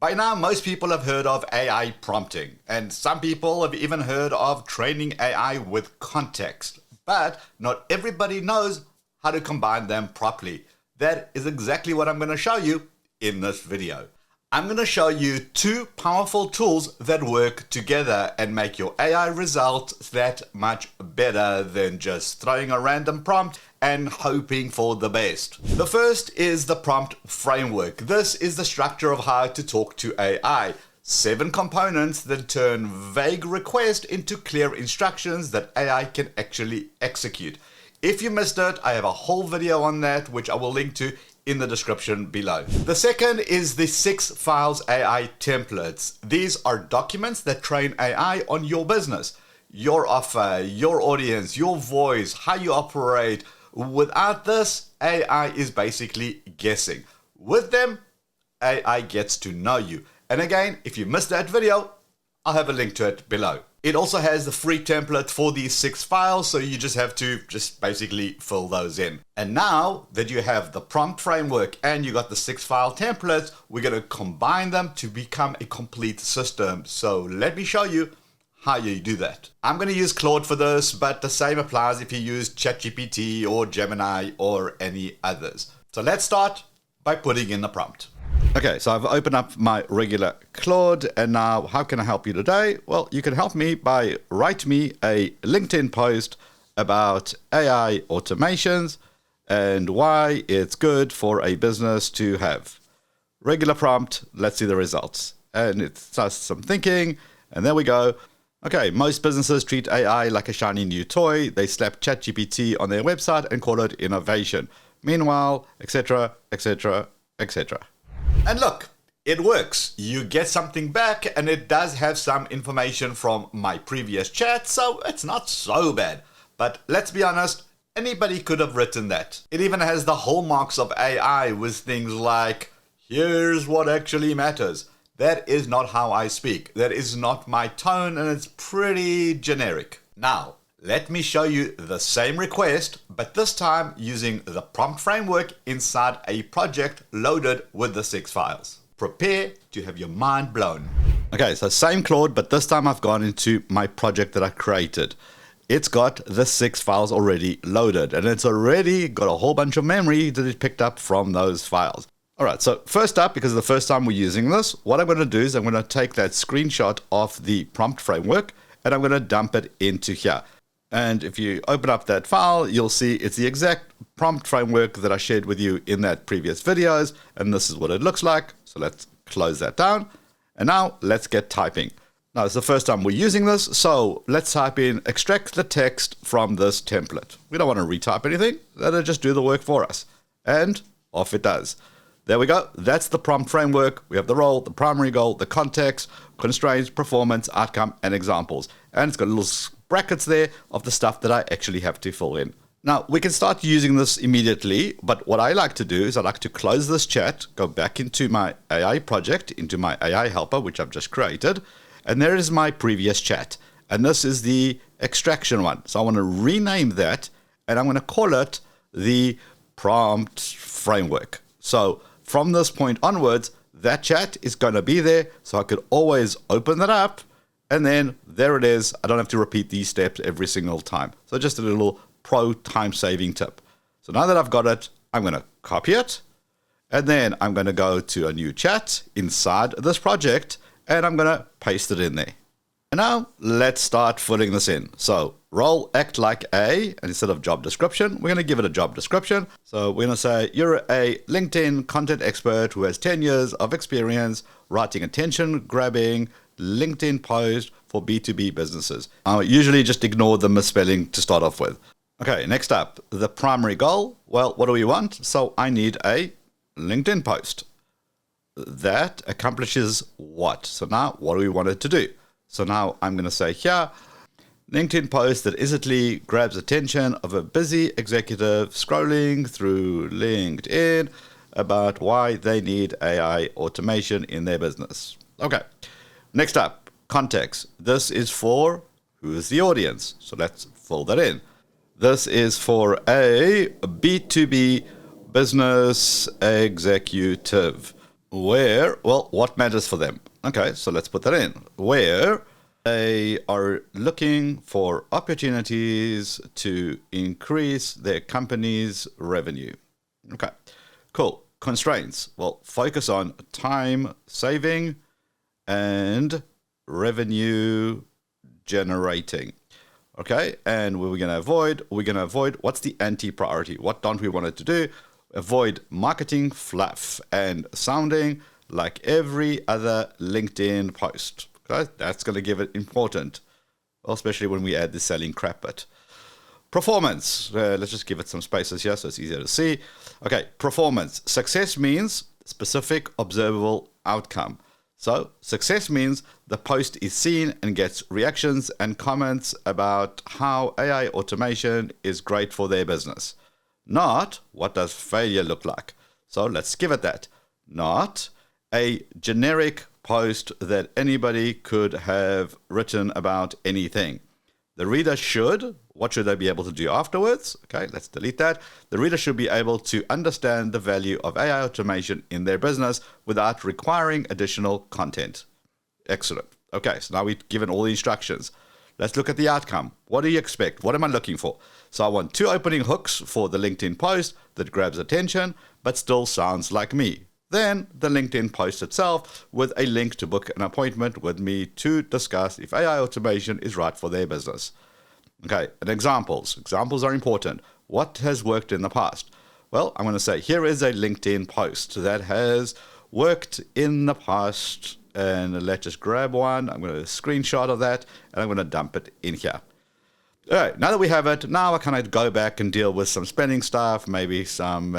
By now, most people have heard of AI prompting, and some people have even heard of training AI with context. But not everybody knows how to combine them properly. That is exactly what I'm going to show you in this video. I'm going to show you two powerful tools that work together and make your AI results that much better than just throwing a random prompt and hoping for the best. The first is the prompt framework. This is the structure of how to talk to AI. 7 components that turn vague requests into clear instructions that AI can actually execute. If you missed it, I have a whole video on that, which I will link to in the description below. The second is the 6 Files AI templates. These are documents that train AI on your business, your offer, your audience, your voice, how you operate. Without this, AI is basically guessing. With them, AI gets to know you. And again, if you missed that video, I'll have a link to it below. It also has the free template for these 6 files, so you just have to basically fill those in. And now that you have the prompt framework and you got the 6 file templates, we're going to combine them to become a complete system. So let me show you how you do that. I'm going to use Claude for this, but the same applies if you use ChatGPT or Gemini or any others. So let's start by putting in the prompt. Okay, so I've opened up my regular Claude, and now how can I help you today? Well, you can help me by writing me a LinkedIn post about AI automations and why it's good for a business to have. Regular prompt, let's see the results. And it starts some thinking, and there we go. Okay, most businesses treat AI like a shiny new toy. They slap ChatGPT on their website and call it innovation. Meanwhile, etc., etc., etc. And look, it works. You get something back, and it does have some information from my previous chat, so it's not so bad. But let's be honest, anybody could have written that. It even has the hallmarks of AI with things like, here's what actually matters. That is not how I speak. That is not my tone, and it's pretty generic. Now, let me show you the same request, but this time using the prompt framework inside a project loaded with the 6 files. Prepare to have your mind blown. Okay, so same Claude, but this time I've gone into my project that I created. It's got the 6 files already loaded, and it's already got a whole bunch of memory that it picked up from those files. All right, so first up, because the first time we're using this, what I'm going to do is I'm going to take that screenshot of the prompt framework, and I'm going to dump it into here. And if you open up that file, you'll see it's the exact prompt framework that I shared with you in that previous videos. And this is what it looks like. So let's close that down. And now let's get typing. Now it's the first time we're using this. So let's type in, extract the text from this template. We don't want to retype anything. Let it just do the work for us. And off it does. There we go. That's the prompt framework. We have the role, the primary goal, the context, constraints, performance, outcome, and examples. And it's got little brackets there of the stuff that I actually have to fill in. Now, we can start using this immediately, but what I like to do is I like to close this chat, go back into my AI project, into my AI helper, which I've just created, and there is my previous chat. And this is the extraction one. So I want to rename that, and I'm going to call it the prompt framework. So from this point onwards, that chat is going to be there, so I could always open that up, and then there it is. I don't have to repeat these steps every single time. So just a little pro time-saving tip. So now that I've got it, I'm going to copy it, and then I'm going to go to a new chat inside this project, and I'm going to paste it in there. And now let's start filling this in. So role, act like a, and instead of job description, we're going to give it a job description. So we're going to say you're a LinkedIn content expert who has 10 years of experience writing attention-grabbing LinkedIn post for B2B businesses. I usually just ignore the misspelling to start off with. Okay, next up, the primary goal. Well, what do we want? So I need a LinkedIn post. That accomplishes what? So now what do we want it to do? So now I'm going to say here, LinkedIn post that instantly grabs attention of a busy executive scrolling through LinkedIn about why they need AI automation in their business. Okay. Next up, context. This is for who is the audience? So let's fill that in. This is for a B2B business executive. where, well, what matters for them? Okay, so let's put that in. Where they are looking for opportunities to increase their company's revenue. Okay, cool. Constraints. Well, focus on time saving and revenue generating. Okay, and what we're going to avoid? We're going to avoid what's the anti-priority? What don't we want it to do? Avoid marketing fluff and sounding like every other LinkedIn post. Okay, that's going to give it important, especially when we add the selling crap bit. Performance. Let's just give it some spaces here so it's easier to see. Okay, performance. Success means specific observable outcome. So success means the post is seen and gets reactions and comments about how AI automation is great for their business. Not what does failure look like. So let's give it that. Not a generic post that anybody could have written about anything. The reader should, what should they be able to do afterwards? Okay, let's delete that. The reader should be able to understand the value of AI automation in their business without requiring additional content. Excellent. Okay, so now we've given all the instructions. Let's look at the outcome. What do you expect? What am I looking for? So I want 2 opening hooks for the LinkedIn post that grabs attention, but still sounds like me. Then the LinkedIn post itself with a link to book an appointment with me to discuss if AI automation is right for their business. Okay, and examples. Examples are important. What has worked in the past? Well, I'm going to say here is a LinkedIn post that has worked in the past. And let's just grab one. I'm going to screenshot of that and I'm going to dump it in here. All right, now that we have it, now I kind of go back and deal with some spelling stuff, maybe some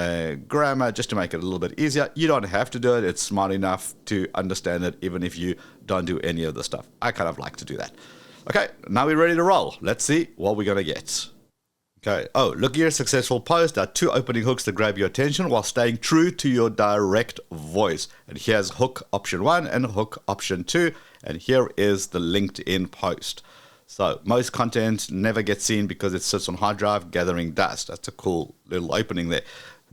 grammar, just to make it a little bit easier. You don't have to do it. It's smart enough to understand it, even if you don't do any of the stuff. I kind of like to do that. Okay, now we're ready to roll. Let's see what we're going to get. Okay, look at your successful post. There are 2 opening hooks to grab your attention while staying true to your direct voice. And here's hook option 1 and hook option 2. And here is the LinkedIn post. So most content never gets seen because it sits on hard drive gathering dust. That's a cool little opening there.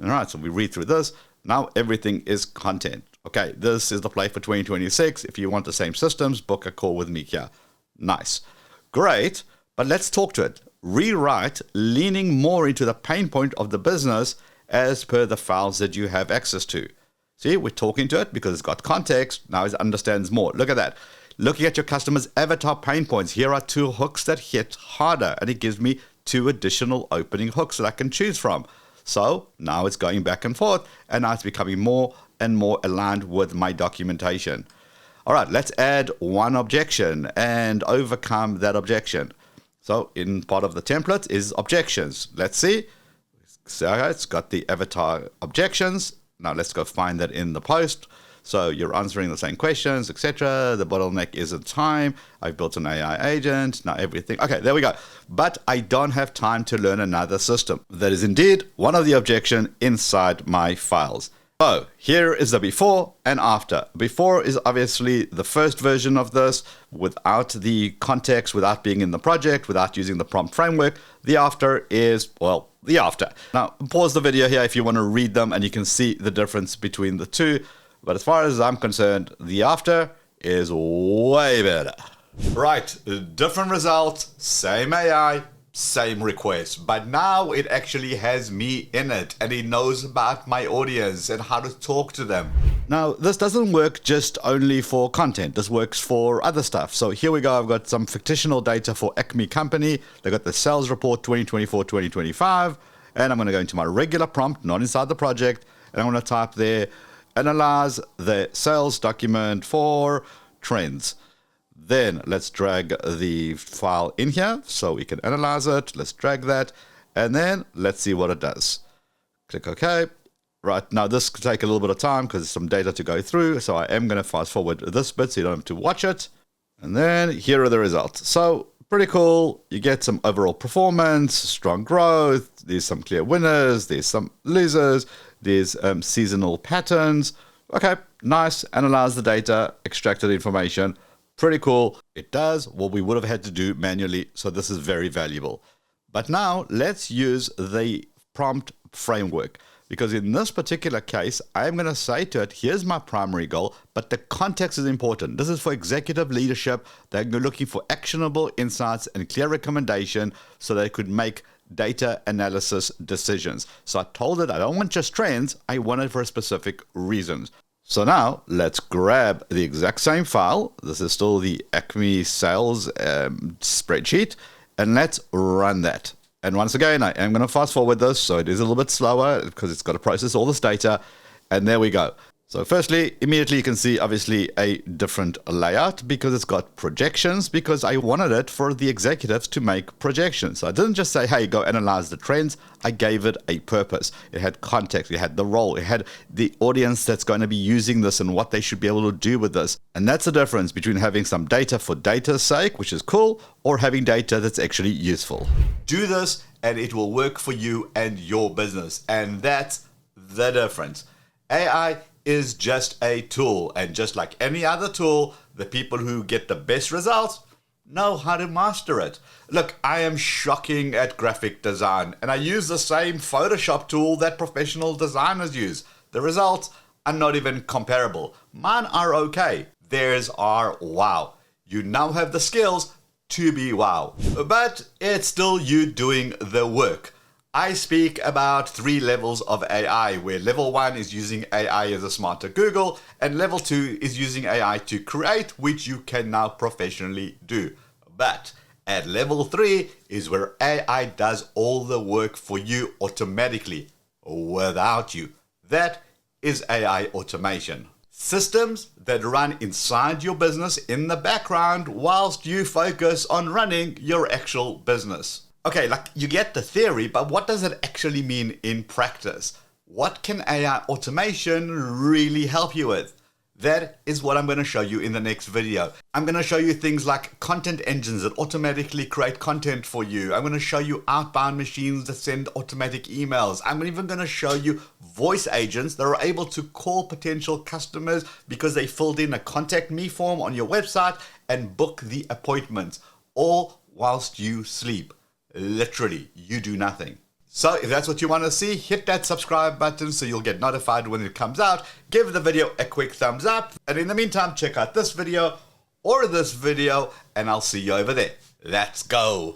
All right, so we read through this. Now everything is content. Okay, this is the play for 2026. If you want the same systems, book a call with me here. Nice. Great, but let's talk to it. Rewrite leaning more into the pain point of the business as per the files that you have access to. See, we're talking to it because it's got context. Now it understands more. Look at that. Looking at your customer's avatar pain points, here are 2 hooks that hit harder, and it gives me 2 additional opening hooks that I can choose from. So now it's going back and forth, and now it's becoming more and more aligned with my documentation. All right, let's add one objection and overcome that objection. So in part of the template is objections. Let's see. So it's got the avatar objections. Now let's go find that in the post. So you're answering the same questions, etc. The bottleneck isn't time. I've built an AI agent. Now everything. Okay, there we go. But I don't have time to learn another system. That is indeed one of the objections inside my files. So here is the before and after. Before is obviously the first version of this without the context, without being in the project, without using the prompt framework. The after is, well, the after. Now pause the video here if you want to read them and you can see the difference between the two. But as far as I'm concerned, the after is way better. Right, different results, same AI, same request. But now it actually has me in it and it knows about my audience and how to talk to them. Now, this doesn't work just only for content. This works for other stuff. So here we go. I've got some fictional data for Acme Company. They got the sales report 2024-2025. And I'm going to go into my regular prompt, not inside the project. And I'm going to type there, analyze the sales document for trends. Then let's drag the file in here so we can analyze it. Let's drag that. And then let's see what it does. Click OK. Right, now this could take a little bit of time because there's some data to go through. So I am going to fast forward this bit so you don't have to watch it. And then here are the results. So pretty cool. You get some overall performance, strong growth. There's some clear winners. There's some losers. There's seasonal patterns. Okay, nice. Analyze the data, extracted information. Pretty cool. It does what we would have had to do manually. So this is very valuable. But now let's use the prompt framework. Because in this particular case, I'm going to say to it, here's my primary goal, but the context is important. This is for executive leadership. They're looking for actionable insights and clear recommendation so they could make data analysis decisions. So I told it I don't want just trends, I want it for specific reasons. So now let's grab the exact same file. This is still the Acme sales spreadsheet, and let's run that. And once again, I am going to fast forward this, so it is a little bit slower because it's got to process all this data. And there we go. So firstly, immediately you can see obviously a different layout because it's got projections, because I wanted it for the executives to make projections. So I didn't just say, hey, go analyze the trends. I gave it a purpose. It had context, it had the role, it had the audience that's going to be using this and what they should be able to do with this. And that's the difference between having some data for data's sake, which is cool, or having data that's actually useful. Do this and it will work for you and your business. And that's the difference. AI is just a tool, and just like any other tool, the people who get the best results know how to master it. Look, I am shocking at graphic design, and I use the same Photoshop tool that professional designers use. The results are not even comparable. Mine are okay. Theirs are wow. You now have the skills to be wow. But it's still you doing the work. I speak about 3 levels of AI, where level 1 is using AI as a smarter Google, and level 2 is using AI to create, which you can now professionally do. But at level 3 is where AI does all the work for you automatically, without you. That is AI automation. Systems that run inside your business in the background whilst you focus on running your actual business. Okay, like you get the theory, but what does it actually mean in practice? What can AI automation really help you with? That is what I'm going to show you in the next video. I'm going to show you things like content engines that automatically create content for you. I'm going to show you outbound machines that send automatic emails. I'm even going to show you voice agents that are able to call potential customers because they filled in a contact me form on your website and book the appointments, all whilst you sleep. Literally, you do nothing. So if that's what you want to see, hit that subscribe button so you'll get notified when it comes out. Give the video a quick thumbs up. And in the meantime, check out this video or this video, and I'll see you over there. Let's go.